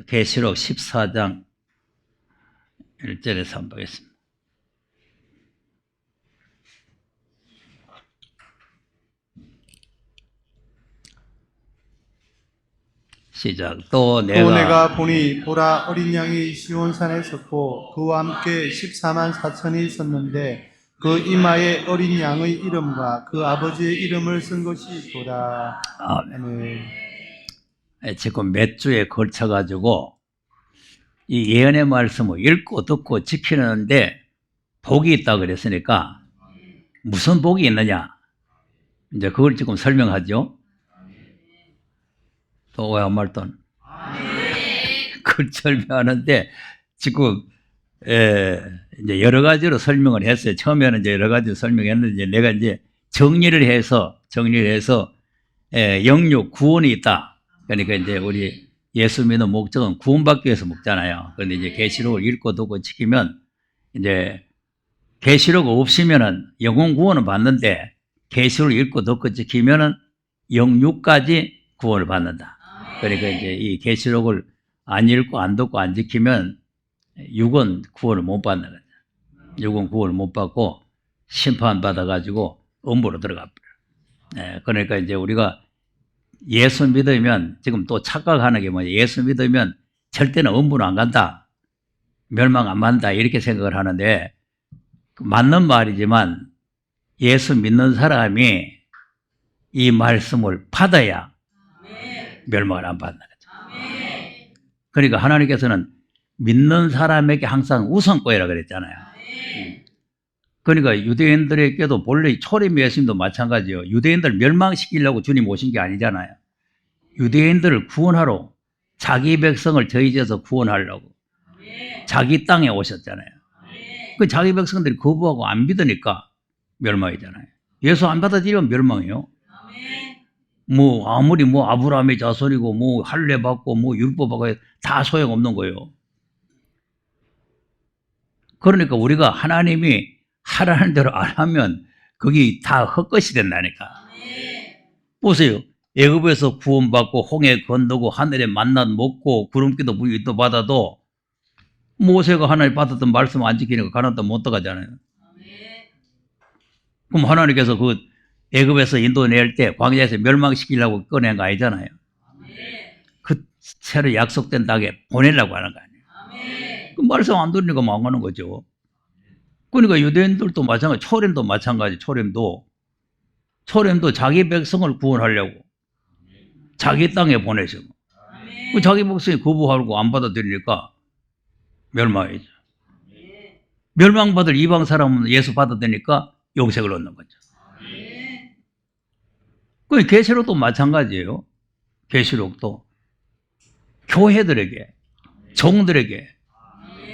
계시록 14장 1절에서 한번 보겠습니다. 시작. 또 내가 보니 보라 어린 양이 시온산에 섰고 그와 함께 14만 4천이 섰는데 그 이마에 어린 양의 이름과 그 아버지의 이름을 쓴 것이 있도다. 아멘. 지금 몇 주에 걸쳐가지고 이 예언의 말씀을 읽고 듣고 지키는데 복이 있다고 그랬으니까 무슨 복이 있느냐? 이제 그걸 지금 설명하죠. 또 왜 한 말 또? 그걸 설명하는데 지금 이제 여러 가지로 설명을 했어요. 처음에는 이제 여러 가지로 설명했는데 내가 이제 정리를 해서 영육 구원이 있다. 그러니까 이제 우리 예수 믿는 목적은 구원받기 위해서 먹잖아요. 그런데 이제 계시록을 읽고 듣고 지키면 이제 계시록 없으면은 영혼 구원은 받는데 계시록을 읽고 듣고 지키면은 영육까지 구원을 받는다. 그러니까 이제 이 계시록을 안 읽고 안 듣고 안 지키면 육은 구원을 못 받는 거죠. 육은 구원을 못 받고 심판 받아가지고 음부로 들어가 버려요. 그러니까 이제 우리가 예수 믿으면 지금 또 착각하는 게 뭐냐? 예수 믿으면 절대는 음부로 안 간다, 멸망 안 받는다 이렇게 생각을 하는데 맞는 말이지만 예수 믿는 사람이 이 말씀을 받아야 멸망을 안 받는 거죠. 그러니까 하나님께서는 믿는 사람에게 항상 우선권이라고 그랬잖아요. 그러니까 유대인들에게도 본래 초림 예수님도 마찬가지예요. 유대인들 멸망시키려고 주님 오신 게 아니잖아요. 유대인들을 구원하러, 자기 백성을 저희지어서 구원하려고 자기 땅에 오셨잖아요. 그 자기 백성들이 거부하고 안 믿으니까 멸망이잖아요. 예수 안 받아들이면 멸망이에요. 뭐 아무리 뭐 아브라함의 자손이고 뭐 할례 받고 뭐 율법 받고 다 소용없는 거예요. 그러니까 우리가 하나님이 하라는 대로 안 하면 그게 다 헛것이 된다니까. 보세요. 애굽에서 구원받고 홍해 건너고 하늘에 만나 먹고 구름기도 물기도 받아도 모세가 하나님 받았던 말씀 안 지키니까 가나안 땅 못 들어가잖아요. 그럼 하나님께서 그 애굽에서 인도낼 때 광야에서 멸망시키려고 꺼낸 거 아니잖아요. 그 새로 약속된 땅에 보내려고 하는 거 아니에요. 그 말씀 안 들으니까 망하는 거죠. 그러니까 유대인들도 마찬가지, 초림도 마찬가지. 초림도 자기 백성을 구원하려고 자기 땅에 보내시고 그 자기 백성이 거부하고 안 받아들이니까 멸망이죠. 멸망받을 이방 사람은 예수 받아들이니까 영생을 얻는 거죠. 그 계시록도 마찬가지예요. 계시록도 교회들에게, 종들에게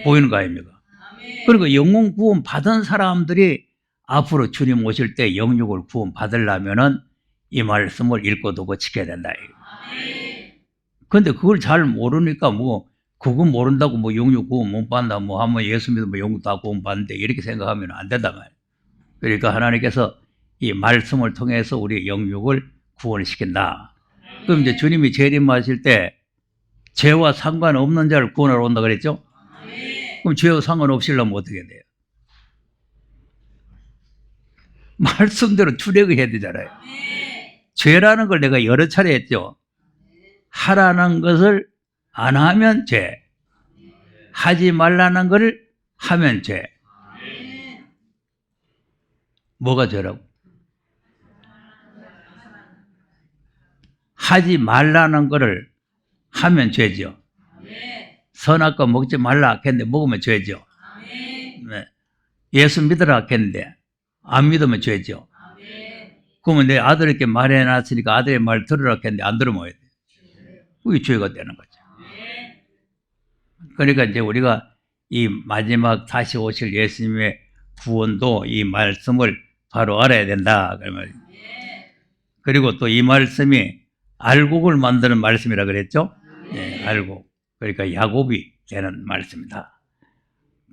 보이는 거 아닙니까? 그러니까 영혼 구원 받은 사람들이 앞으로 주님 오실 때 영육을 구원 받으려면은 이 말씀을 읽고 듣고 지켜야 된다. 그런데 그걸 잘 모르니까 뭐 그건 모른다고 뭐 영육 구원 못 받는다 뭐 하면 예수 믿으면 영육 다 구원 받는데 이렇게 생각하면 안 된단 말이에요. 그러니까 하나님께서 이 말씀을 통해서 우리 영육을 구원시킨다. 그럼 이제 주님이 재림하실 때 죄와 상관없는 자를 구원하러 온다 그랬죠? 그럼 죄와 상관없으려면 어떻게 돼요? 말씀대로 출애굽해야 되잖아요. 죄라는 걸 내가 여러 차례 했죠. 하라는 것을 안 하면 죄, 하지 말라는 것을 하면 죄. 뭐가 죄라고? 하지 말라는 것을 하면 죄죠. 선악 과 먹지 말라 했는데 먹으면 죄죠. 네. 예수 믿으라 했는데 안 믿으면 죄죠. 그러면 내 아들에게 말해놨으니까 아들의 말 들으라 했는데 안 들으면 왜 돼? 그게 죄가 되는 거죠. 그러니까 이제 우리가 이 마지막 다시 오실 예수님의 구원도 이 말씀을 바로 알아야 된다. 그리고 또 이 말씀이 알곡을 만드는 말씀이라 그랬죠? 네, 알곡. 그러니까 야곱이 되는 말씀이다.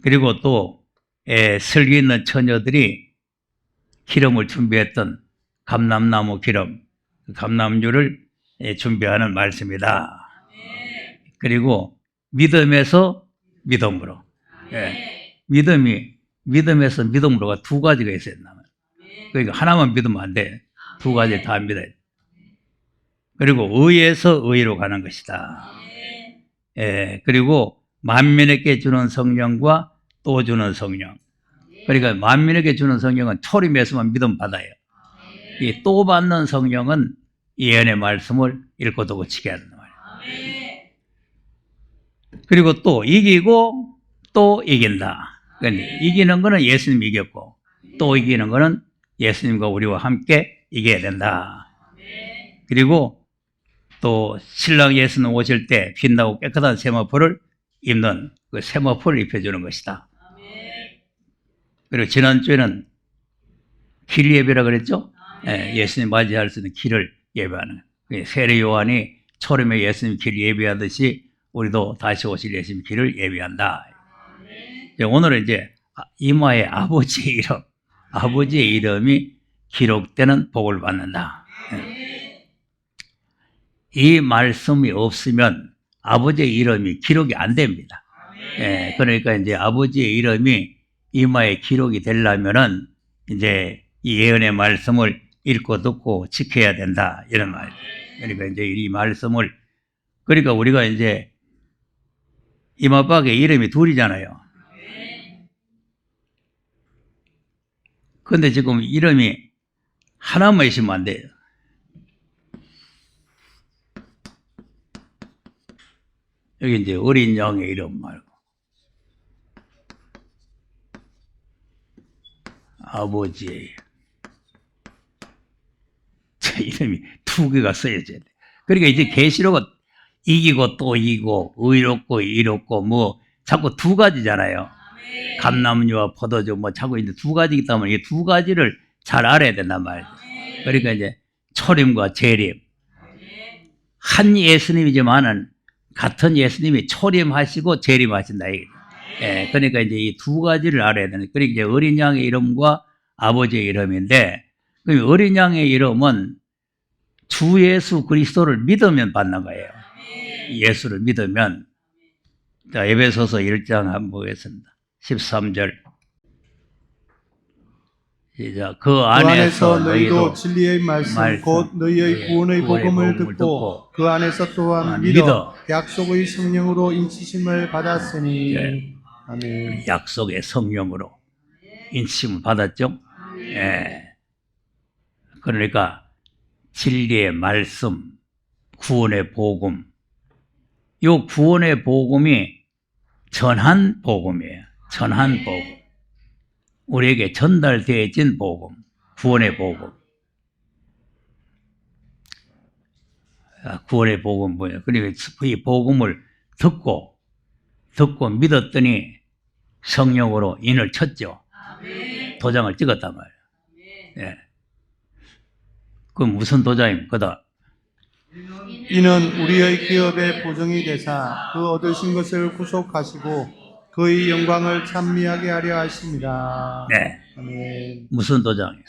그리고 또 슬기 있는 처녀들이 기름을 준비했던 감람나무 기름, 감람유를 준비하는 말씀이다. 그리고 믿음에서 믿음으로. 예. 믿음에서 믿음으로가 두 가지가 있어야 된다. 그러니까 하나만 믿으면 안 돼. 두 가지를 다 믿어야 돼. 그리고 의에서 의로 가는 것이다. 예. 그리고 만민에게 주는 성령과 또 주는 성령. 그러니까 만민에게 주는 성령은 초림에서만 믿음 받아요. 이 또 받는 성령은 예언의 말씀을 읽고 두고 지켜야 된단 말이에요. 그리고 또 이기고 또 이긴다. 그러니까 이기는 거는 예수님이 이겼고 또 이기는 거는 예수님과 우리와 함께 이겨야 된다. 그리고 또 신랑 예수님 오실 때 빛나고 깨끗한 세마포를 입는 그 세마포를 입혀주는 것이다. 그리고 지난주에는 길 예배라 그랬죠? 예, 예수님 맞이할 수 있는 길을 예배하는 세례 요한이 초림에 예수님 길 예배하듯이 우리도 다시 오실 예수님 길을 예배한다. 오늘은 이제 이마에 아버지의 이름, 아버지의 이름이 기록되는 복을 받는다. 이 말씀이 없으면 아버지의 이름이 기록이 안 됩니다. 예, 그러니까 이제 아버지의 이름이 이마에 기록이 되려면은 이제 이 예언의 말씀을 읽고 듣고 지켜야 된다. 이런 말이에요. 그러니까 이제 이 말씀을, 그러니까 우리가 이제 이마박에 이름이 둘이잖아요. 근데 지금 이름이 하나만 있으면 안 돼요. 여기 이제 어린 양의 이름 말고 아버지의 제 이름이 두 개가 써야죠. 그러니까 이제 계시록은 이기고 또 이기고 의롭고 이롭고 뭐 자꾸 두 가지잖아요. 감람류와 포도주 뭐 자꾸 이제 두 가지이기 때문에 이 두 가지를 잘 알아야 된단 말이에요. 그러니까 이제 초림과 재림, 한 예수님이지만은 같은 예수님이 초림하시고 재림하신다. 예, 그러니까 이제 이 두 가지를 알아야 되는. 그러니까 이제 어린 양의 이름과 아버지의 이름인데, 그럼 어린 양의 이름은 주 예수 그리스도를 믿으면 받는 거예요. 예수를 믿으면. 자, 에베소서 1장 한번 보겠습니다. 13절. 시작. 그 안에서 너희도 진리의 말씀 곧 너희의 구원의 복음을 듣고 그 안에서 또한 믿어 약속의 성령으로 인치심을 받았으니. 예. 아멘. 약속의 성령으로 인치심을 받았죠. 예. 그러니까 진리의 말씀, 구원의 복음. 이 구원의 복음이 전한 복음이에요. 전한 복음. 우리에게 전달되어진 복음, 구원의 복음. 구원의 복음 뭐예요? 그러니까 이 복음을 듣고 믿었더니 성령으로 인을 쳤죠. 도장을 찍었단 말이에요. 예. 그럼 무슨 도장입니까? 이는 우리의 기업의 보증이 되사 그 얻으신 것을 구속하시고 그의 영광을 찬미하게 하려 하십니다. 네. 아멘. 무슨 도장이에요?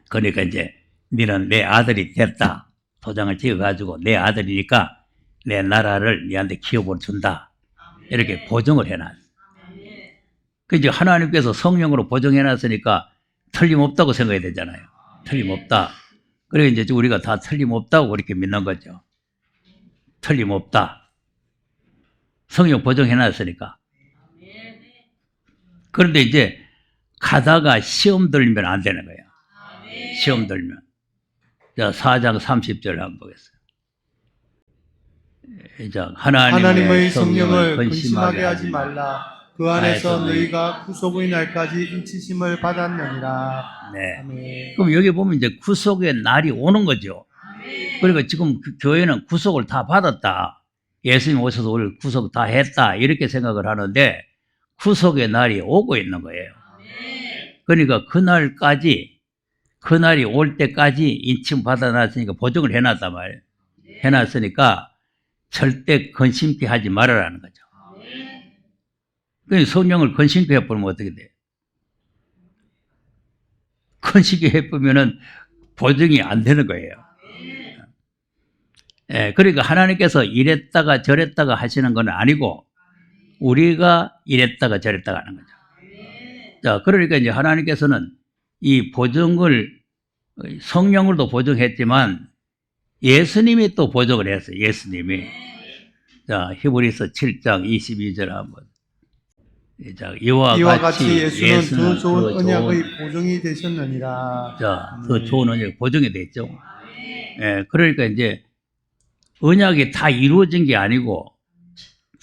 그러니까 이제 너는 내 아들이 됐다. 도장을 찍어가지고 내 아들이니까 내 나라를 너한테 기업으로 준다. 이렇게 보증을 해놨어요. 그 이제 하나님께서 성령으로 보증해놨으니까 틀림없다고 생각해야 되잖아요. 틀림없다. 그래 이제 우리가 다 틀림없다고 그렇게 믿는 거죠. 틀림없다. 성령 보증해놨으니까. 그런데 이제 가다가 시험 들면 안 되는 거예요. 시험 들면. 자, 4장 30절 한번 보겠습니다. 자, 하나님의 성령을 근심하게 하지 말라. 그 안에서 너희가 구속의 날까지 인치심을 받았느니라. 네. 아멘. 그럼 여기 보면 이제 구속의 날이 오는 거죠. 그러니까 지금 그 교회는 구속을 다 받았다. 예수님 오셔서 우리를 구속 다 했다. 이렇게 생각을 하는데 구속의 날이 오고 있는 거예요. 그러니까 그날이 올 때까지 인침 받아놨으니까 보증을 해놨단 말이에요. 해놨으니까 절대 근심케 하지 말아라는 거죠. 그러니까 성령을 근심케 해버리면 어떻게 돼요? 근심케 해버리면 보증이 안 되는 거예요. 예, 그러니까 하나님께서 이랬다가 저랬다가 하시는 건 아니고 우리가 이랬다가 저랬다가 하는 거죠. 자, 그러니까 이제 하나님께서는 이 보증을 성령으로도 보증했지만 예수님이 또 보증을 했어요. 예수님이. 자, 히브리서 7장 22절 한번. 자, 이와 같이 예수는 더 좋은 언약의 보증이 되셨느니라. 자, 더 좋은 언약이 보증이 됐죠. 예, 그러니까 이제 언약이 다 이루어진 게 아니고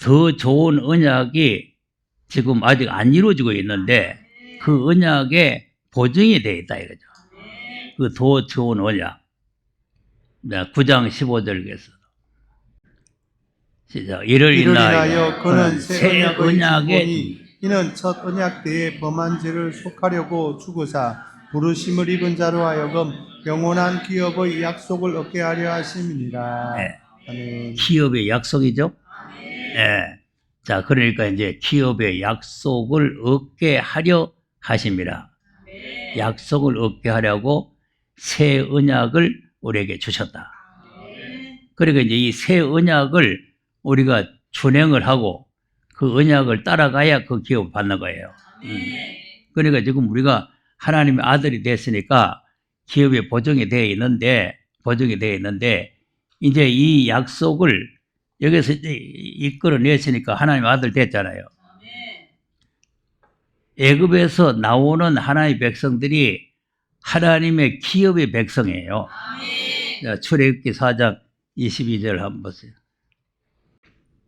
더 좋은 언약이 지금 아직 안 이루어지고 있는데 그 언약에 보증이 되어 있다 이거죠. 그 더 좋은 언약. 9장 15절에서 시작. 이를 인하여 그는 새 언약의 언약에 이는 첫 언약 때에 범한 죄를 속하려고 죽으사 부르심을 입은 자로 하여금 영원한 기업의 약속을 얻게 하려 하심이니라. 네. 아멘. 기업의 약속이죠. 예. 자, 그러니까 이제 기업의 약속을 얻게 하려 하심이라. 약속을 얻게 하려고 새 언약을 우리에게 주셨다. 그러니까 이제 이 새 언약을 우리가 준행을 하고 그 언약을 따라가야 그 기업을 받는 거예요. 그러니까 지금 우리가 하나님의 아들이 됐으니까 기업에 보증이 되어 있는데 이제 이 약속을 여기서 이제 이끌어냈으니까 하나님의 아들 됐잖아요. 애굽에서 나오는 하나님의 백성들이 하나님의 기업의 백성이에요. 자, 출애굽기 4장 22절 한번 보세요.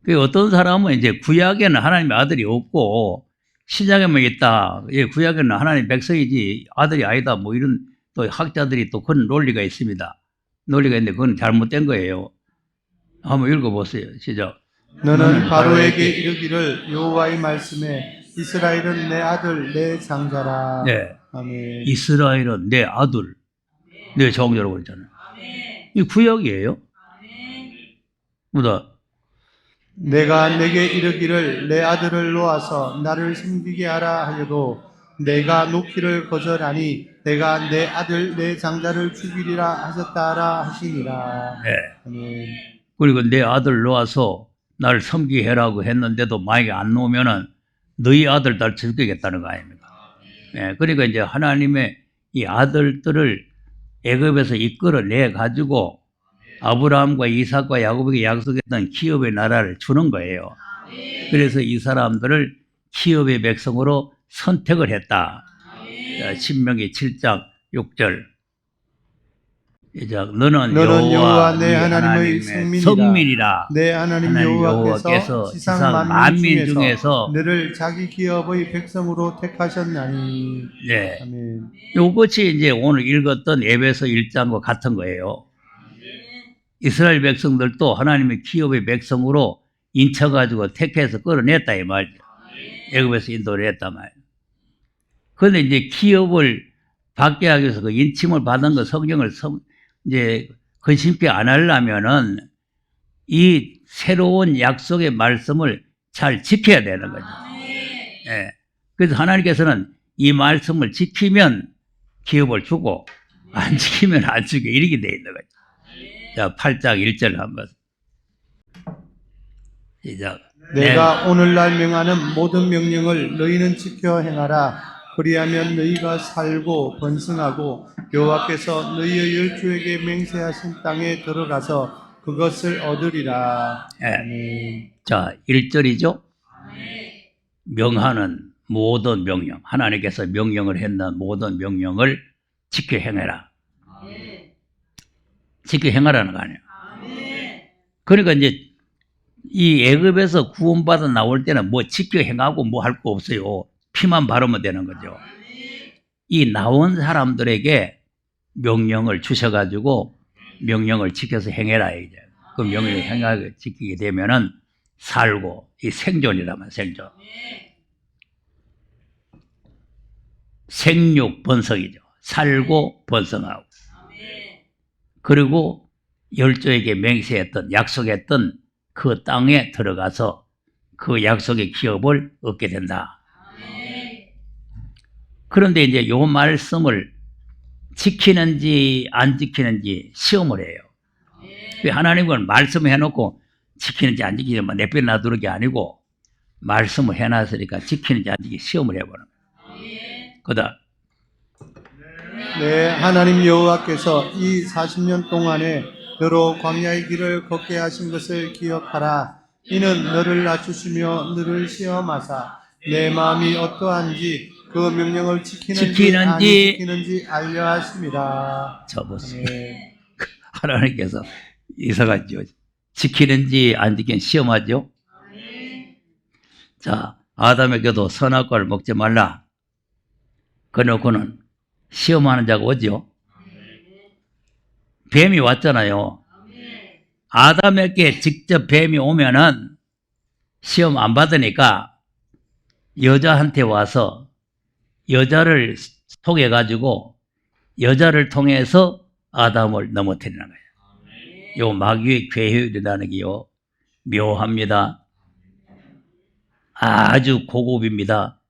그 어떤 사람은 이제 구약에는 하나님의 아들이 없고 신약에만 있다. 예, 구약에는 하나님의 백성이지 아들이 아니다. 뭐 이런 또 학자들이 또 그런 논리가 있습니다. 논리가 있는데 그건 잘못된 거예요. 한번 읽어보세요. 시작. 너는 바로에게 이르기를 여호와의 말씀에 이스라엘은 내 아들 내 장자라. 네. 아멘. 이스라엘은 내 아들, 내 장자라고 그랬잖아요. 이 구약이에요. 뭐다? 내가 내게 이르기를 내 아들을 놓아서 나를 섬기게 하라 하여도 내가 놓기를 거절하니 내가 내 아들 내 장자를 죽이리라 하셨다라 하시니라. 네. 아멘. 그리고 내 아들 놓아서 나를 섬기게 해라고 했는데도 만약에 안 놓으면은 너희 아들 날 죽이겠다는 거 아닙니까? 네. 그러니까 이제 하나님의 이 아들들을 애굽에서 이끌어내 가지고 아브라함과 이삭과 야곱에게 약속했던 기업의 나라를 주는 거예요. 그래서 이 사람들을 기업의 백성으로 선택을 했다. 자, 신명기 7장 6절. 이제 너는 여호와 내 하나님의 성민이라. 내 하나님 여호와께서 지상 만민 중에서 너를 자기 기업의 백성으로 택하셨나니. 네. 아멘. 이것이 이제 오늘 읽었던 에베소 1장과 같은 거예요. 이스라엘 백성들도 하나님의 기업의 백성으로 인쳐가지고 택해서 끌어냈다 이 말이죠. 애굽에서 인도를 했단 말이에요. 그런데 이제 기업을 받게 하기 위해서 그 인침을 받은 그 성경을 이제 근심케 안 하려면은 이 새로운 약속의 말씀을 잘 지켜야 되는 거죠. 예. 그래서 하나님께서는 이 말씀을 지키면 기업을 주고 안 지키면 안 주게 이렇게 돼 있는 거죠. 자, 8장 1절 한번 시작. 내가 오늘날 명하는 모든 명령을 너희는 지켜 행하라. 그리하면 너희가 살고 번성하고 여호와께서 너희의 열조에게 맹세하신 땅에 들어가서 그것을 얻으리라. 네. 자, 1절이죠. 명하는 모든 명령, 하나님께서 명령을 했는 모든 명령을 지켜 행해라. 지켜 행하라는 거 아니에요. 그러니까 이제 이 애굽에서 구원받아 나올 때는 뭐 지켜 행하고 뭐 할 거 없어요. 피만 바르면 되는 거죠. 이 나온 사람들에게 명령을 주셔가지고 명령을 지켜서 행해라 이제. 그 명령을 행하게 지키게 되면은 살고 이 생존이라면 생존. 생육 번성이죠. 살고 번성하고. 그리고 열조에게 맹세했던 약속했던 그 땅에 들어가서 그 약속의 기업을 얻게 된다. 그런데 이제 요 말씀을 지키는지 안 지키는지 시험을 해요. 그 하나님은 말씀을 해놓고 지키는지 안 지키는지 내빼 놔두는 게 아니고 말씀을 해놨으니까 지키는지 안 지키는지 시험을 해보는 거예요. 그다음 네, 하나님 여호와께서 이 40년 동안에 너로 광야의 길을 걷게 하신 것을 기억하라. 이는 너를 낮추시며 너를 시험하사 내 마음이 어떠한지 그 명령을 지키는지 아니 지키는지 알려 하심이라. 저 보세요. 네. 하나님께서 이사가지고 지키는지 안 지키는지 시험하죠. 자, 아담에게도 선악과를 먹지 말라 그놓고는 시험하는 자가 오죠. 뱀이 왔잖아요. 아담에게 직접 뱀이 오면은 시험 안 받으니까 여자한테 와서 여자를 속여가지고 여자를 통해서 아담을 넘어뜨리는 거예요. 요 마귀의 괴효이라는 게요 묘합니다. 아주 고급입니다.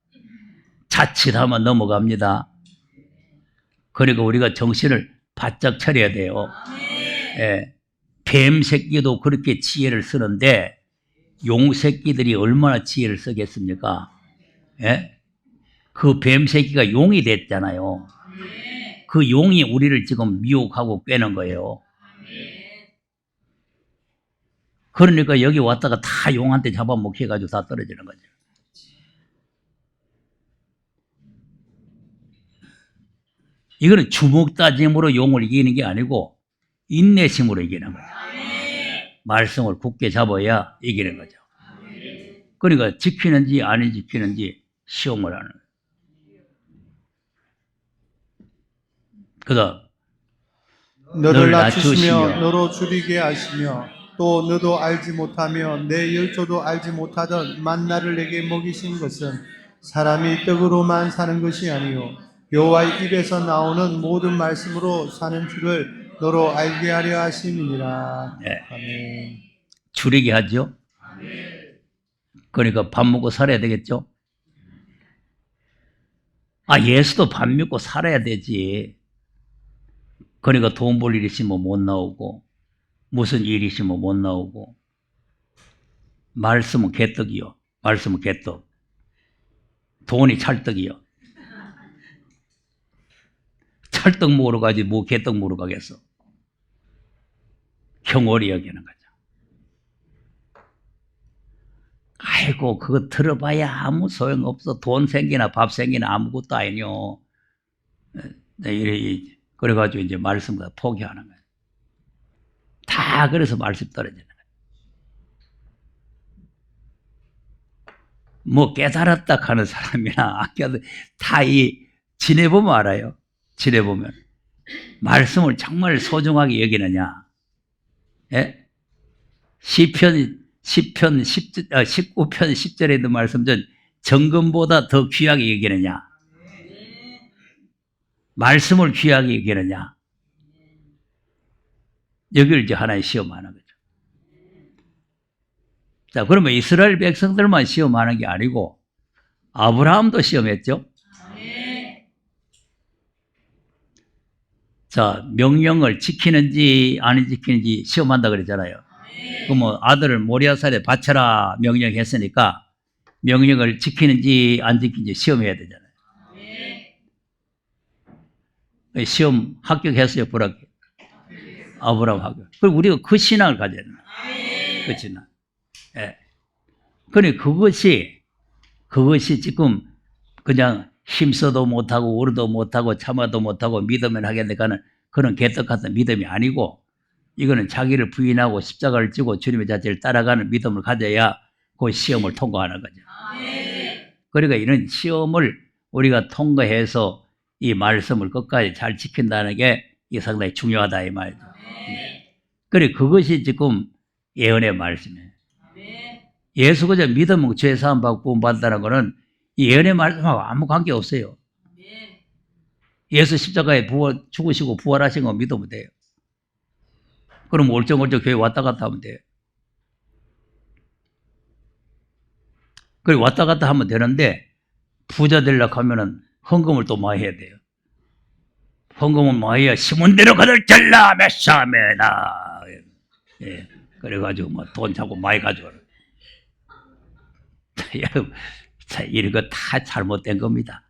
자칫하면 넘어갑니다. 그리고 우리가 정신을 바짝 차려야 돼요. 예, 뱀 새끼도 그렇게 지혜를 쓰는데 용 새끼들이 얼마나 지혜를 쓰겠습니까? 예? 그 뱀 새끼가 용이 됐잖아요. 그 용이 우리를 지금 미혹하고 꿰는 거예요. 그러니까 여기 왔다가 다 용한테 잡아먹혀가지고 다 떨어지는 거죠. 이거는 주먹 다짐으로 용을 이기는 게 아니고 인내심으로 이기는 거예요. 말씀을 굳게 잡아야 이기는 거죠. 그러니까 지키는지 안 지키는지 시험을 하는 거예요. 그다음 너를 낮추시며 너로 줄이게 하시며 또 너도 알지 못하며 내 열조도 알지 못하던 만나를 내게 먹이신 것은 사람이 떡으로만 사는 것이 아니요 여호와의 입에서 나오는 모든 말씀으로 사는 줄을 너로 알게 하려 하심이니라. 네. 아멘. 줄이게 하죠. 그러니까 밥 먹고 살아야 되겠죠. 예수도 밥 먹고 살아야 되지. 그러니까 돈 벌 일 있으면 못 나오고 무슨 일 있으면 못 나오고 말씀은 개떡이요. 말씀은 개떡. 돈이 찰떡이요. 찰떡 먹으러 가지 뭐 개떡 먹으러 가겠어. 경홀히 여기는 거죠. 아이고 그거 들어봐야 아무 소용없어. 돈 생기나 밥 생기나 아무것도 아니요. 그래가지고 이제 말씀보다 포기하는 거예요. 다 그래서 말씀 떨어지는 거예요. 뭐 깨달았다 하는 사람이나 다 지내보면 알아요. 지내보면 말씀을 정말 소중하게 여기느냐. 예? 시편 19편 10절에 있는 말씀 중 정금보다 더 귀하게 여기느냐. 말씀을 귀하게 여기느냐. 여기를 이제 하나의 시험하는 거죠. 자, 그러면 이스라엘 백성들만 시험하는 게 아니고 아브라함도 시험했죠. 자, 명령을 지키는지 안 지키는지 시험한다 그랬잖아요. 그러면 아들을 모리아산에 바쳐라 명령했으니까 명령을 지키는지 안 지키는지 시험해야 되잖아요. 시험 합격했어요, 불합격? 아브라함 합격. 그리고 우리가 그 신앙을 가져야 된다. 그 신앙. 예. 그러니까 그것이 지금 그냥 힘써도 못하고 오르도 못하고 참아도 못하고 믿으면 하겠는데 그런 개떡 같은 믿음이 아니고 이거는 자기를 부인하고 십자가를 지고 주님의 자체를 따라가는 믿음을 가져야 그 시험을 통과하는 거죠. 그러니까 이런 시험을 우리가 통과해서 이 말씀을 끝까지 잘 지킨다는 게 이 상당히 중요하다 이 말이죠. 그래 그것이 지금 예언의 말씀이에요. 예수 그저 믿으면 죄 사함 받고 구원받는다는 것은 이 예언의 말씀하고 아무 관계 없어요. 예수 십자가에 죽으시고 부활하신 거 믿으면 돼요. 그럼 올정올정 교회 왔다 갔다 하면 돼요. 그래 왔다 갔다 하면 되는데 부자 되려고 하면은 헌금을 또 많이 해야 돼요. 헌금은 많이 해야 심은 대로 그들 잘라 메사메나. 예. 그래가지고 뭐 돈 자꾸 많이 가져오라. 여러분, 이런 거 다 잘못된 겁니다.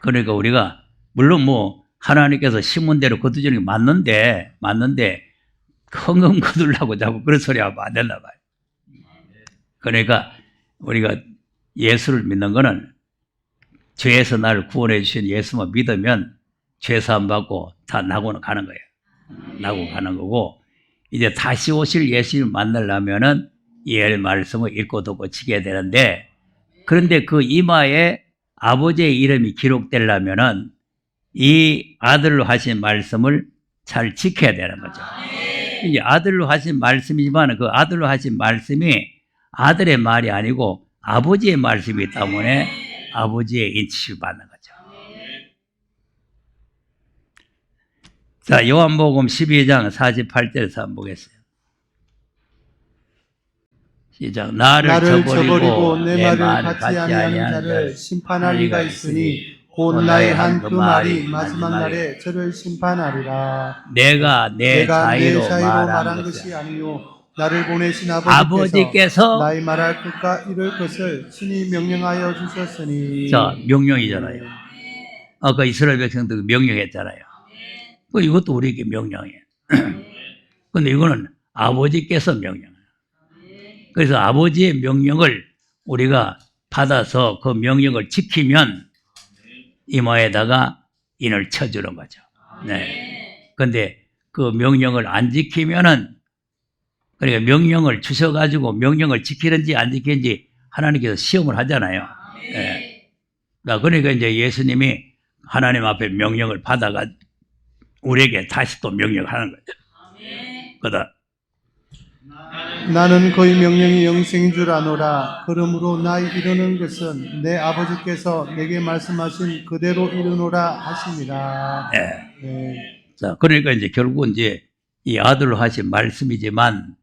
그러니까 우리가 물론 뭐 하나님께서 심은 대로 거두주는 게 맞는데 흥흥 거두려고 자꾸 그런 소리 하면 안 된다 봐요. 그러니까 우리가 예수를 믿는 거는 죄에서 나를 구원해 주신 예수만 믿으면 죄사함 받고 다 나고는 가는 거예요. 나고 가는 거고, 이제 다시 오실 예수를 만나려면은 이 말씀을 읽고 듣고 지켜야 되는데, 그런데 그 이마에 아버지의 이름이 기록되려면은 이 아들로 하신 말씀을 잘 지켜야 되는 거죠. 이제 아들로 하신 말씀이지만 그 아들로 하신 말씀이 아들의 말이 아니고 아버지의 말씀이기 때문에 아버지의 인치를 받는 거죠. 자, 요한복음 12장 48절에서 한번 보겠어요. 시작. 나를 저버리고 내 말을 갖지 아니하는 자를 심판할 리가 있으니 곧 나의 한 그 말이 마지막 날에 저를 심판하리라. 내가 내 자유로 말한 것이 아니요 나를 보내신 아버지께서 나의 말할 것과 이룰 것을 친히 명령하여 주셨으니. 자, 명령이잖아요. 아까 이스라엘 백성들 명령했잖아요. 이것도 우리에게 명령이에요. 근데 이거는 아버지께서 명령해요. 그래서 아버지의 명령을 우리가 받아서 그 명령을 지키면 이마에다가 인을 쳐주는 거죠. 네. 근데 그 명령을 안 지키면은, 그러니까 명령을 주셔가지고 명령을 지키는지 안 지키는지 하나님께서 시험을 하잖아요. 네. 그러니까 이제 예수님이 하나님 앞에 명령을 받아가 우리에게 다시 또 명령을 하는 거죠. 그다. 나는 그의 명령이 영생인 줄 아노라. 그러므로 나 이르는 것은 내 아버지께서 내게 말씀하신 그대로 이르노라 하시니라. 네. 네. 자, 그러니까 이제 결국은 이제 이 아들로 하신 말씀이지만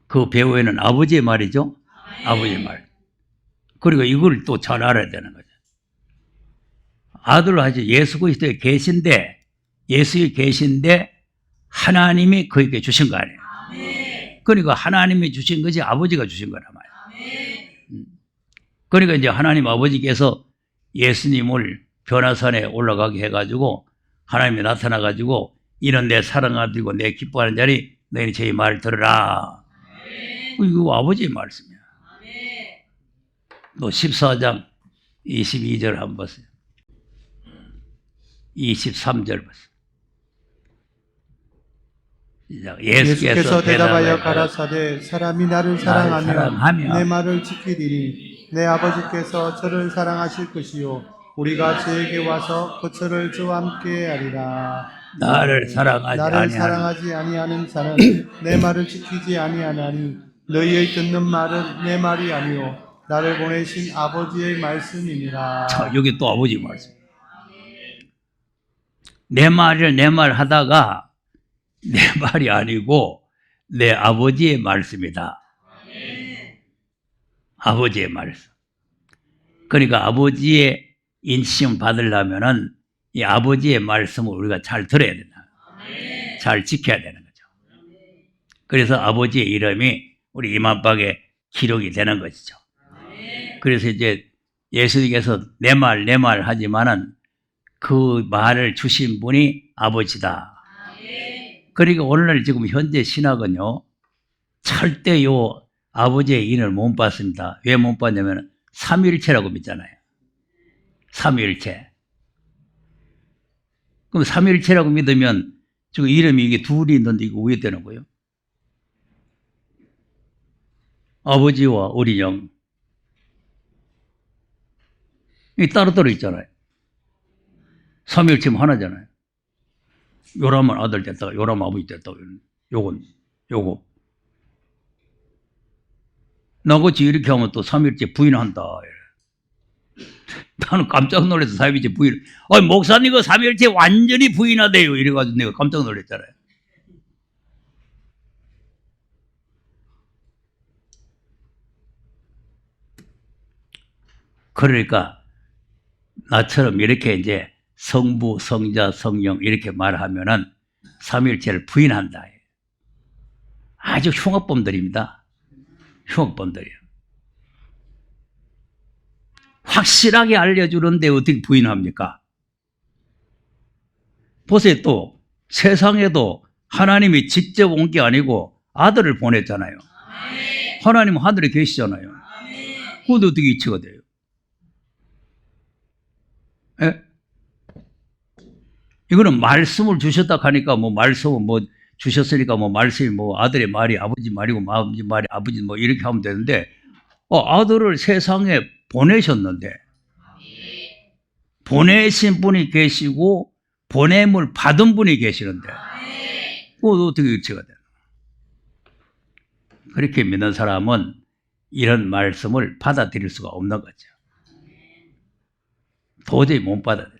그 배후에는 아버지의 말이죠. 아버지의 말. 그리고 이걸 또 잘 알아야 되는 거죠. 아들로 하신 예수 그리스도에 계신데 하나님이 그에게 주신 거 아니에요. 그러니까 하나님이 주신 것이 아버지가 주신 거란 말이에요. 그러니까 이제 하나님 아버지께서 예수님을 변화산에 올라가게 해가지고 하나님이 나타나가지고 이런 내 사랑하고 내 기뻐하는 자리 너희는 제 말을 들으라. 이거 아버지의 말씀이야. 또 14장 22절 한번 보세요. 23절 보세요. 예수께서 대답하여 가라사대 사람이 나를 사랑하면 내 말을 지키리니 내 아버지께서 저를 사랑하실 것이요 우리가 저에게 와서 거처를 저와 함께 하리라. 나를 사랑하지 아니하는 자는 내 말을 지키지 아니하나니 너희의 듣는 말은 내 말이 아니요 나를 보내신 아버지의 말씀이니라. 자, 여기 또 아버지 말씀. 내 말 하다가 내 말이 아니고 내 아버지의 말씀이다. 아버지의 말씀. 그러니까 아버지의 인심 받으려면은 이 아버지의 말씀을 우리가 잘 들어야 된다. 잘 지켜야 되는 거죠. 그래서 아버지의 이름이 우리 이맘박에 기록이 되는 것이죠. 그래서 이제 예수님께서 내 말 하지만은 그 말을 주신 분이 아버지다. 그러니까 오늘날 지금 현재 신학은요, 절대 요 아버지의 인을 못 받습니다. 왜 못 받냐면 삼위일체라고 믿잖아요. 삼위일체. 그럼 삼위일체라고 믿으면 지금 이름이 이게 둘이 있는데 이거 왜 되는 거예요? 아버지와 어린 영. 이 따로따로 있잖아요. 삼위일체면 하나잖아요. 요라면 아들 됐다가 요라면 아버지 됐다가 요거 나같이 이렇게 하면 또 삼위일체 부인한다. 나는 깜짝 놀라서 삼위일체 부인. 목사님 그 삼위일체 완전히 부인하대요. 이래가지고 내가 깜짝 놀랐잖아요. 그러니까 나처럼 이렇게 이제 성부, 성자, 성령 이렇게 말하면은 삼위일체를 부인한다. 아주 흉악범들입니다. 흉악범들이에요. 확실하게 알려주는데 어떻게 부인합니까? 보세요. 또 세상에도 하나님이 직접 온 게 아니고 아들을 보냈잖아요. 하나님은 하늘에 계시잖아요. 그것도 어떻게 이치가 돼요? 예? 이거는 말씀을 주셨다 하니까 뭐 말씀을 뭐 주셨으니까 뭐 말씀이 뭐 아들의 말이 아버지 말이고 아버지 말이 아버지 뭐 이렇게 하면 되는데 아들을 세상에 보내셨는데 보내신 분이 계시고 보냄을 받은 분이 계시는데 그것도 어떻게 일치가 되나? 그렇게 믿는 사람은 이런 말씀을 받아들일 수가 없는 거죠. 도저히 못 받아들여요.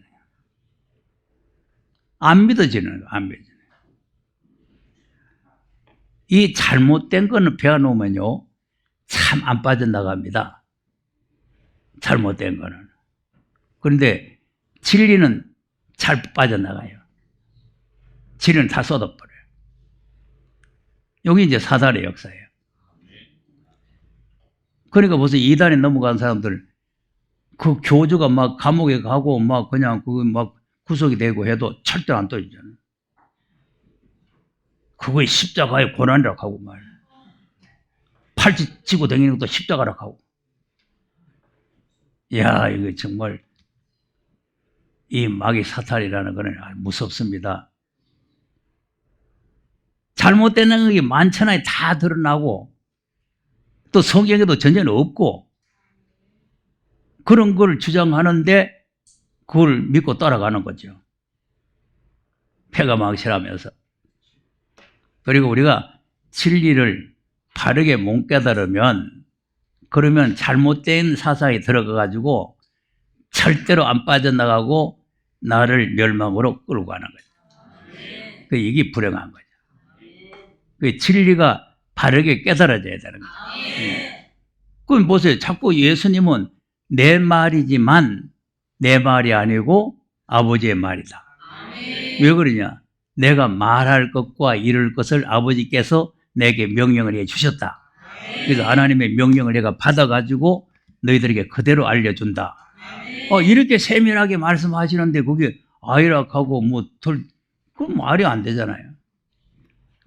안 믿어지는 거예요. 안 믿어지는 거예요. 이 잘못된 거는 배워놓으면요 참 안 빠져나갑니다. 잘못된 거는. 그런데 진리는 잘 빠져나가요. 진리는 다 쏟아버려요. 여기 이제 사단의 역사예요. 그러니까 벌써 이단에 넘어간 사람들 그 교주가 막 감옥에 가고 막 그냥 그거 막 구속이 되고 해도 절대 안 떠지잖아요. 그거에 십자가의 고난이라고 하고 말이에요. 팔찌 찌고 다니는 것도 십자가라고 하고. 이야, 이거 정말 이 마귀 사탄이라는 거는 무섭습니다. 잘못되는 게 많잖아요. 다 드러나고 또 성경에도 전혀 없고 그런 걸 주장하는데 그걸 믿고 따라가는 거죠. 패가 망신하면서. 그리고 우리가 진리를 바르게 못 깨달으면 그러면 잘못된 사상에 들어가가지고 절대로 안 빠져나가고 나를 멸망으로 끌고 가는 거죠. 이게 불행한 거죠. 그 진리가 바르게 깨달아져야 되는 거죠. 그럼 보세요. 자꾸 예수님은 내 말이지만 내 말이 아니고 아버지의 말이다. 왜 그러냐? 내가 말할 것과 이룰 것을 아버지께서 내게 명령을 해 주셨다. 그래서 하나님의 명령을 내가 받아가지고 너희들에게 그대로 알려준다. 이렇게 세밀하게 말씀하시는데 그게 아이락하고 그건 말이 안 되잖아요.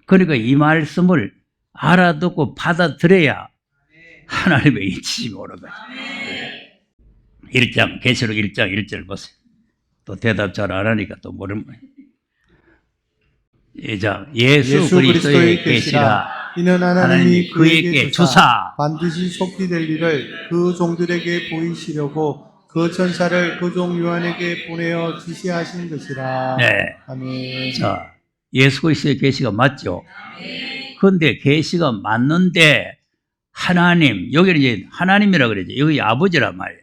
그러니까 이 말씀을 알아듣고 받아들여야 하나님의 인치심이 오는 거죠. 1장, 계시록 1장 1절 보세요. 또 대답 잘 안 하니까 또 모르는 거예요. 2장, 예수 그리스도의 계시라. 이는 하나님이 그에게 주사 주사 반드시 속히 될 일을 그 종들에게 보이시려고 그 천사를 그 종 요한에게 보내어 지시하신 것이라. 네. 아멘. 자, 예수 그리스도의 계시가 맞죠? 그런데 계시가 맞는데 하나님, 여기는 이제 하나님이라 그러죠. 여기 아버지란 말이에요.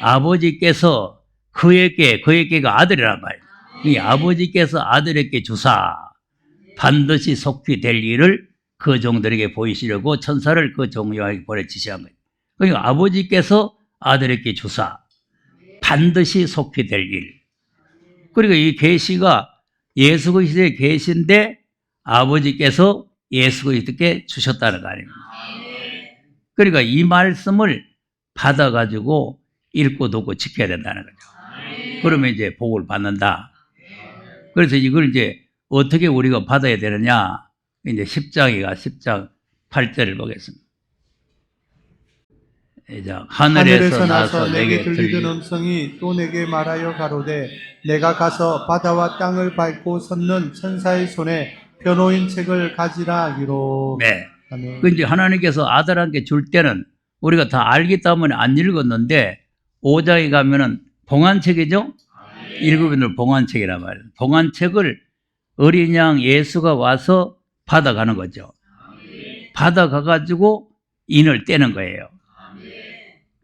아버지께서 그에게가 아들이란 말이에요. 이 아버지께서 아들에게 주사 반드시 속히 될 일을 그 종들에게 보이시려고 천사를 그 종 요한에게 보내 지시한 거예요. 그러니까 아버지께서 아들에게 주사 반드시 속히 될 일. 그러니까 이 계시가 예수 그리스도의 계시인데 아버지께서 예수 그리스도께 주셨다는 거 아닙니까? 그러니까 이 말씀을 받아가지고 읽고 듣고 지켜야 된다는 거죠. 그러면 이제 복을 받는다. 그래서 이걸 이제 어떻게 우리가 받아야 되느냐? 이제 10장 8절을 보겠습니다. 하늘에서 나서 내게 들리던 음성이 또 내게 말하여 가로되 내가 가서 바다와 땅을 밟고 섰는 천사의 손에 변호인 책을 가지라 하기로. 네. 아멘. 그 이제 하나님께서 아들한테 줄 때는 우리가 다 알기 때문에 안 읽었는데 5장에 가면은 봉안책이죠? 읽으면 봉안책이란 말이에요. 봉안책을 어린 양 예수가 와서 받아가는 거죠. 받아가가지고 인을 떼는 거예요.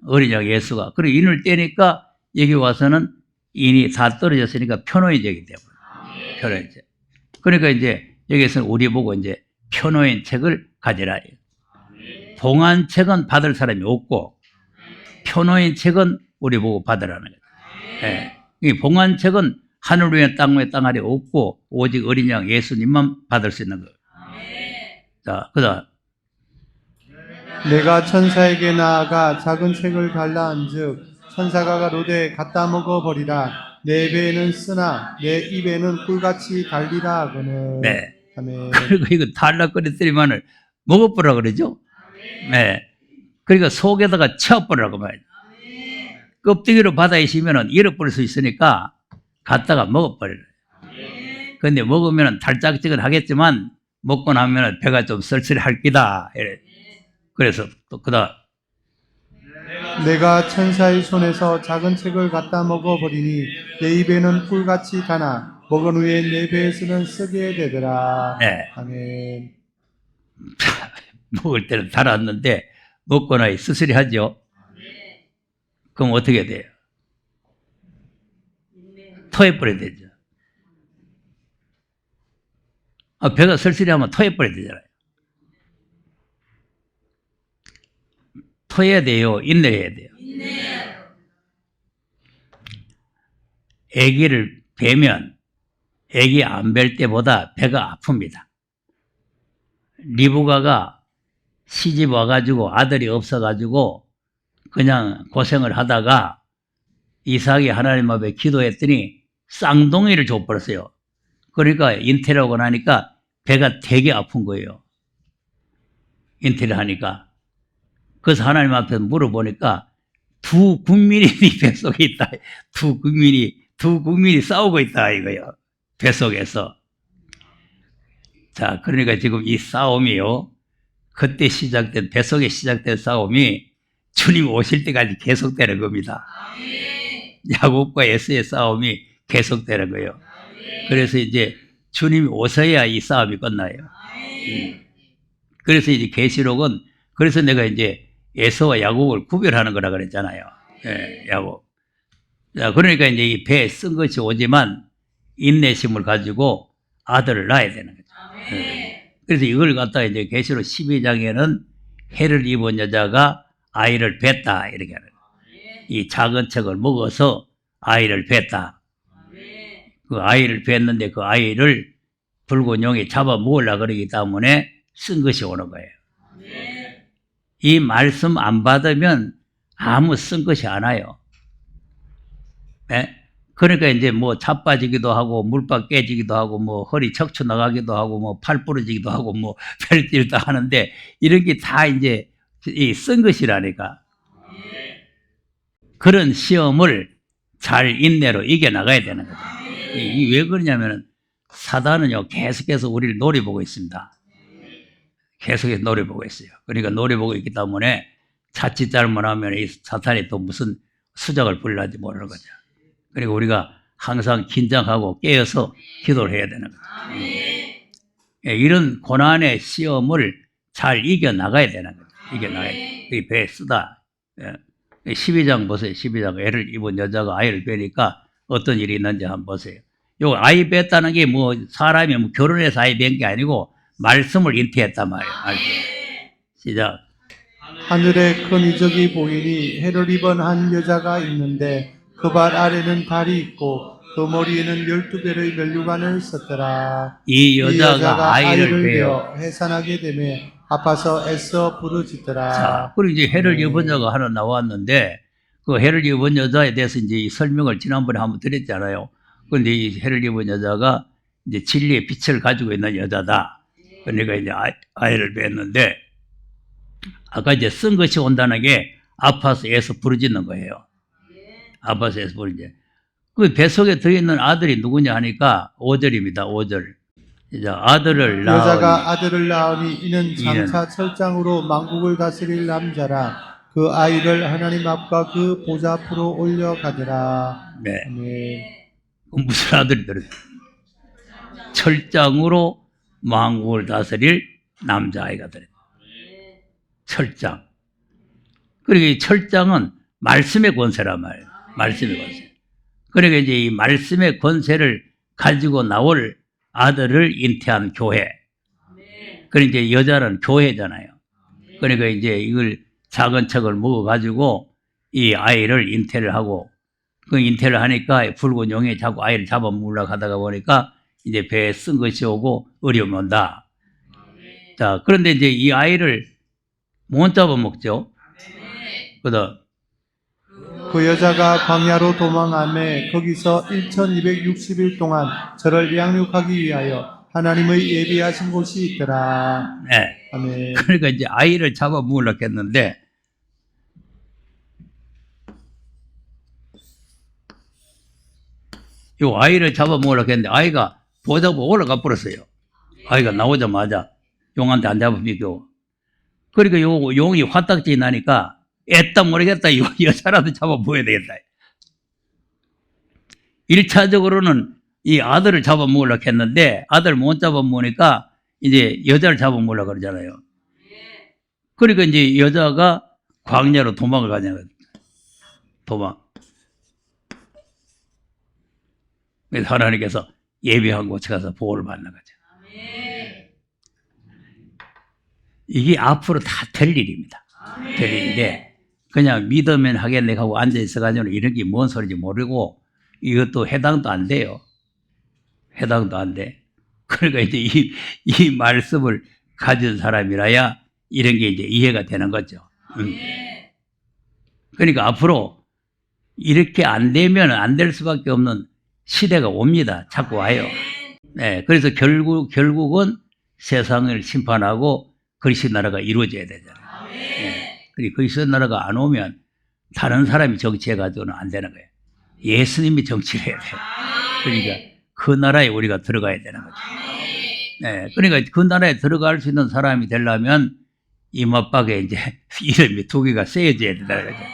어린 양 예수가. 그리고 인을 떼니까 여기 와서는 인이 다 떨어졌으니까 편호인 책이 되어버려요. 편호인 책. 그러니까 이제 여기서는 우리 보고 이제 편호인 책을 가지라. 봉안 책은 받을 사람이 없고 편호인 책은 우리 보고 받으라는 거예요. 이 봉안 책은 하늘 위에 땅 위에 땅 아래 없고 오직 어린 양 예수님만 받을 수 있는 거예요. 자, 그다음 내가 천사에게 나아가 작은 책을 달라한즉 천사가 가로되 갖다 먹어버리라. 내 배에는 쓰나 내 입에는 꿀같이 달리라 하거늘. 네. 아멘. 그리고 이거 달락거리더니만을 먹어보라 그러죠. 네. 그러니까 속에다가 채워버리라고 말이죠. 껍데기로 받아 있으면 잃어버릴 수 있으니까 갖다가 먹어버려요. 근데 먹으면 달짝지근 하겠지만 먹고 나면 배가 좀 쓸쓸할 기다. 이래. 그래서 또 그다음 내가 천사의 손에서 작은 책을 갖다 먹어버리니 내 입에는 꿀같이 다나 먹은 후에 내 배에서는 쓰게 되더라. 네. 아멘. 먹을 때는 달았는데 먹고 나니 쓸쓸히 하죠. 그럼 어떻게 돼요? 토해버려야 되죠. 배가 쓸쓸히하면 토해버려야 되잖아요. 토해야 돼요? 인내해야 돼요? 아기를 베면 아기 안 뵐 때보다 배가 아픕니다. 리브가가 시집 와가지고 아들이 없어가지고 그냥 고생을 하다가 이삭이 하나님 앞에 기도했더니 쌍둥이를 줘버렸어요. 그러니까 인태라고 나니까 배가 되게 아픈 거예요. 인태를 하니까. 그래서 하나님 앞에 물어보니까 두 국민이 네 뱃속에 있다. 두 국민이 싸우고 있다 이거요. 뱃속에서. 자, 그러니까 지금 이 싸움이요. 그때 시작된, 뱃속에 시작된 싸움이 주님 오실 때까지 계속되는 겁니다. 야곱과 에서의 싸움이 계속되는 거예요. 그래서 이제 주님이 오셔야 이 싸움이 끝나요. 그래서 이제 계시록은, 그래서 내가 이제 에서와 야곱을 구별하는 거라 그랬잖아요. 예, 야곱. 자, 그러니까 이제 이 배에 쓴 것이 오지만 인내심을 가지고 아들을 낳아야 되는 거죠. 예. 그래서 이걸 갖다가 이제 계시록 12장에는 해를 입은 여자가 아이를 뱄다 이렇게 하는 거예요. 이 작은 책을 먹어서 아이를 뱄다. 그 아이를 뱄는데 그 아이를 붉은 용이 잡아 먹으려고 그러기 때문에 쓴 것이 오는 거예요. 이 말씀 안 받으면 아무 쓴 것이 안 와요. 네? 그러니까 이제 뭐 자빠지기도 하고 물박 깨지기도 하고 뭐 허리 척추 나가기도 하고 뭐 팔 부러지기도 하고 뭐 별일도 하는데 이런 게 다 이제 이 쓴 것이라니까. 그런 시험을 잘 인내로 이겨나가야 되는 거죠. 이 왜 그러냐면은 사단은요 계속해서 우리를 노려보고 있습니다. 계속해서 노려보고 있어요. 그러니까 노려보고 있기 때문에 자칫 잘못하면 이 사탄이 또 무슨 수작을 부릴지 모르는 거죠. 그리고 우리가 항상 긴장하고 깨어서 기도를 해야 되는 거죠. 이런 고난의 시험을 잘 이겨나가야 되는 거죠. 이겨나가야 돼요. 이 배에 쓰다. 12장 보세요. 12장 애를 입은 여자가 아이를 뵈니까 어떤 일이 있는지 한번 보세요. 요 아이 뺐다는 게 뭐 사람이 뭐 결혼해서 아이 뵌 게 아니고 말씀을 잉태했단 말이에요. 알죠? 시작. 하늘에 큰 이적이 보이니 해를 입은 한 여자가 있는데 그 발 아래는 달이 있고 그 머리에는 12개의 면류관을 썼더라. 이 여자가 아이를 베어 해산하게 되매 아파서 애써 부르짖더라. 자, 그리고 이제 해를 입은 여자가 하나 나왔는데 그 해를 입은 여자에 대해서 이제 이 설명을 지난번에 한번 드렸잖아요. 그런데 이 해를 입은 여자가 이제 진리의 빛을 가지고 있는 여자다. 그러니까 이제 아이를 뵀는데 아까 이제 쓴 것이 온다는 게 아파서 애서 부르짖는 거예요. 아파서 애서 부르짖는. 그 뱃속에 들어있는 아들이 누구냐 하니까 5절입니다. 5절. 이제 아들을 낳으니 여자가 아들을 낳으니 이는 장차 철장으로 만국을 다스릴 남자라. 그 아이를 하나님 앞과 그 보좌 앞으로 올려가더라. 네. 아멘. 무슨 아들이 들었어요? 철장으로 만국을 다스릴 남자아이가 들었어요. 철장. 그리고 이 철장은 말씀의 권세란 말이에요. 말씀의 권세. 그러니까 이제 이 말씀의 권세를 가지고 나올 아들을 잉태한 교회. 그러니까 이제 여자는 교회잖아요. 그러니까 이제 이걸 작은 척을 먹어가지고 이 아이를 잉태를 하고 그 잉태를 하니까 붉은 용이 자꾸 아이를 잡아먹으려고 하다가 보니까 이제 배에 쓴 것이 오고 어려움이 온다. 자, 그런데 이제 이 아이를 못 잡아먹죠. 그다음 그 여자가 광야로 도망하며 거기서 1260일 동안 저를 양육하기 위하여 하나님의 예비하신 곳이 있더라. 네. 아멘. 그러니까 이제 아이를 잡아먹으려고 했는데 요 아이를 잡아먹으려고 했는데 아이가 보자고 올라가 버렸어요. 아이가 나오자마자 용한테 안 잡아먹고. 그러니까 요 용이 화딱지 나니까 애따 모르겠다. 이 여자라도 잡아먹어야 되겠다. 1차적으로는 이 아들을 잡아먹으려고 했는데 아들을 못 잡아먹으니까 이제 여자를 잡아먹으려고 그러잖아요. 그러니까 이제 여자가 광야로 도망을 가냐고요. 도망. 그래서 하나님께서 예비한 곳에 가서 보호를 받는 거죠. 이게 앞으로 다 될 일입니다. 될 일인데 그냥 믿으면 하겠네 하고 앉아있어가지고 이런 게 뭔 소리인지 모르고 이것도 해당도 안 돼요. 해당도 안 돼. 그러니까 이제 이 말씀을 가진 사람이라야 이런 게 이제 이해가 되는 거죠. 그러니까 앞으로 이렇게 안 되면 안 될 수밖에 없는 시대가 옵니다. 자꾸 와요. 네, 그래서 결국은 세상을 심판하고 그리스도 나라가 이루어져야 되잖아요. 네, 그리고 그리스도 나라가 안 오면 다른 사람이 정치해가지고는 안 되는 거예요. 예수님이 정치를 해야 돼요. 그러니까 그 나라에 우리가 들어가야 되는 거죠. 네, 그러니까 그 나라에 들어갈 수 있는 사람이 되려면 이맛박에 이제 이름이 두 개가 쓰여져야 된다는 거죠.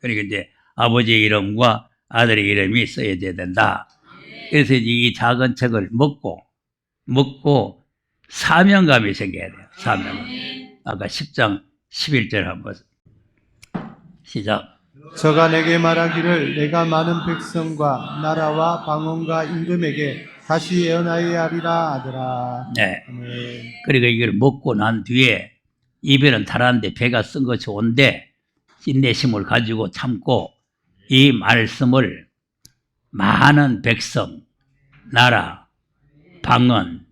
그러니까 이제 아버지의 이름과 아들의 이름이 쓰여져야 된다. 그래서 이 작은 책을 먹고 사명감이 생겨야 돼요. 사명감. 아까 10장 11절 한번 시작. 저가 내게 말하기를 내가 많은 백성과 나라와 방언과 임금에게 다시 예언하여야 하리라 하더라. 네. 아멘. 그러니까 이걸 먹고 난 뒤에 입에는 달았는데 배가 쓴 것이 온데 인내심을 가지고 참고 이 말씀을 많은 백성, 나라, 방언,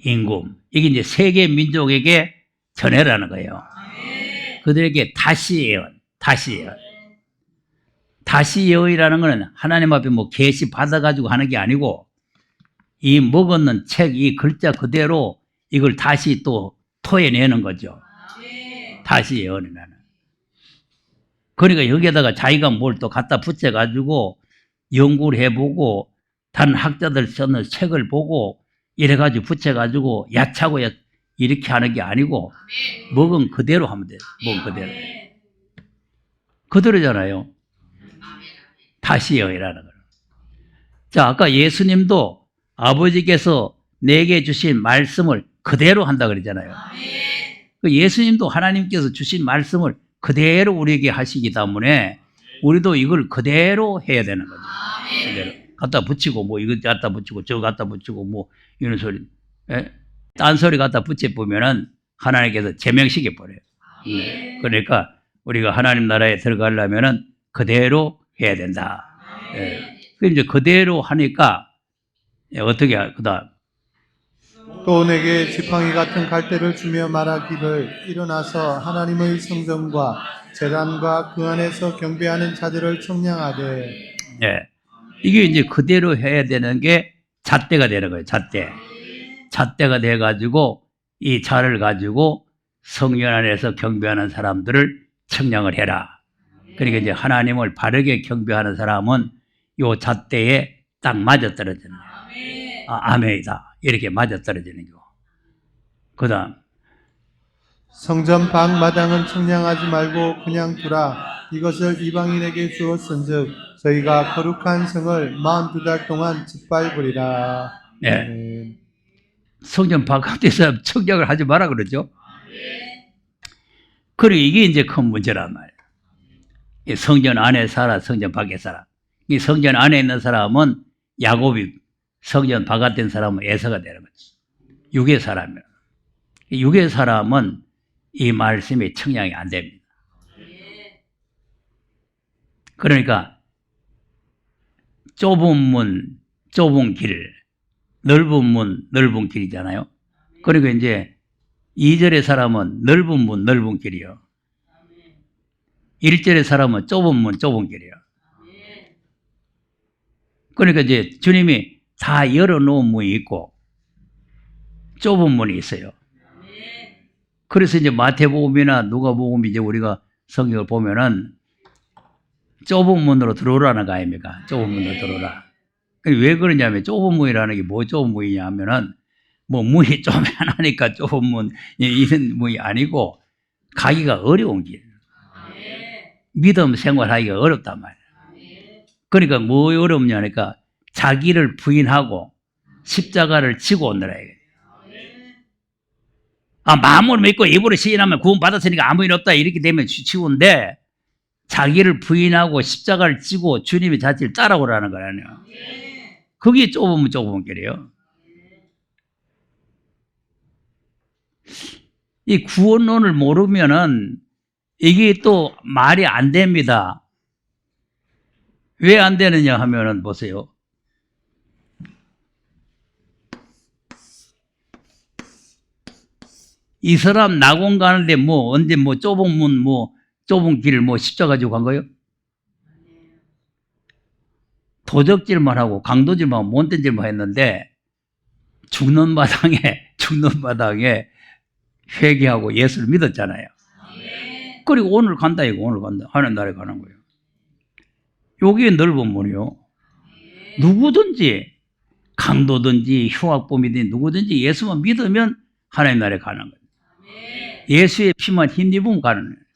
임금 이게 이제 세계 민족에게 전해라는 거예요. 그들에게 다시 예언. 다시 예언이라는 것은 하나님 앞에 뭐 계시 받아가지고 하는 게 아니고 이 먹었는 책, 이 글자 그대로 이걸 다시 또 토해내는 거죠. 다시 예언이라는. 그러니까 여기에다가 자기가 뭘 또 갖다 붙여가지고 연구를 해보고 다른 학자들 쓰는 책을 보고 이래가지고 붙여가지고 야차고 이렇게 하는 게 아니고 먹은 그대로 하면 돼요. 먹은 그대로. 그대로잖아요. 다시 예언이라는 거. 자, 아까 예수님도 아버지께서 내게 주신 말씀을 그대로 한다 그랬잖아요. 예수님도 하나님께서 주신 말씀을 그대로 우리에게 하시기 때문에 우리도 이걸 그대로 해야 되는 거죠. 그대로. 갖다 붙이고 뭐 이거 갖다 붙이고 저거 갖다 붙이고 뭐 이런 소리. 예? 딴소리 갖다 붙여보면은 하나님께서 제명시켜 버려요. 그러니까 우리가 하나님 나라에 들어가려면은 그대로 해야 된다. 예. 그럼 이제 그대로 하니까 어떻게 그다음 또 내게 지팡이 같은 갈대를 주며 말하기를 일어나서 하나님의 성전과 제단과 그 안에서 경배하는 자들을 청량하되. 예. 이게 이제 그대로 해야 되는 게 잣대가 되는 거예요. 잣대가 돼가지고 이 자를 가지고 성전 안에서 경배하는 사람들을 청량을 해라. 그러니까 이제 하나님을 바르게 경배하는 사람은 요 잣대에 딱 맞아떨어지는 거예요. 아멘이다. 이렇게 맞아떨어지는 거. 그 다음 성전 방 마당은 청량하지 말고 그냥 두라. 이것을 이방인에게 주었은즉 저희가 거룩한 성을 42달 동안 짓밟으리라. 네. 아멘. 성전 바깥에서 청량을 하지 마라 그러죠. 그리고 이게 이제 큰 문제란 말이에요. 이 성전 안에 살아, 성전 밖에 살아. 이 성전 안에 있는 사람은 야곱이, 성전 바깥에 있는 사람은 에서가 되는 거지. 육의 사람이야. 육의 사람은 이 말씀이 청량이 안 됩니다. 그러니까 좁은 문, 좁은 길, 넓은 문, 넓은 길이잖아요. 그리고 이제 2절의 사람은 넓은 문, 넓은 길이요. 1절의 사람은 좁은 문, 좁은 길이요. 그러니까 이제 주님이 다 열어놓은 문이 있고 좁은 문이 있어요. 그래서 이제 마태복음이나 누가복음 이제 우리가 성경을 보면은 좁은 문으로 들어오라는 거 아닙니까? 좁은 문으로 들어오라. 왜 그러냐면 좁은 문이라는 게 뭐 좁은 문이냐 하면은 뭐 문이 쪼매나니까 좁은 문 이런 문이 아니고 가기가 어려운 길. 믿음 생활하기가 어렵단 말이에요. 그러니까 뭐 어렵냐 하니까 자기를 부인하고 십자가를 지고 온다라 이거예요. 마음으로 믿고 입으로 시인하면 구원 받았으니까 아무 일 없다 이렇게 되면 쉬운데 자기를 부인하고 십자가를 지고 주님의 자체를 따라오라는 거라네요. 그게 좁은 길이에요. 이 구원론을 모르면은 이게 또 말이 안 됩니다. 왜 안 되느냐 하면은 보세요. 이 사람 낙원 가는데 뭐 언제 뭐 좁은 문 뭐 좁은 길 뭐 십자가 가지고 간 거예요? 도적질만 하고 강도질만 하고 못된질만 했는데 죽는 마당에 회개하고 예수를 믿었잖아요. 그리고 오늘 간다 이거 오늘 간다 하는 날에 가는 거예요. 여기에 넓은 문이요. 누구든지 강도든지 흉악범이든지 누구든지 예수만 믿으면 하나님 나라에 가는 거예요. 예수의 피만 힘입으면 가는 거예요.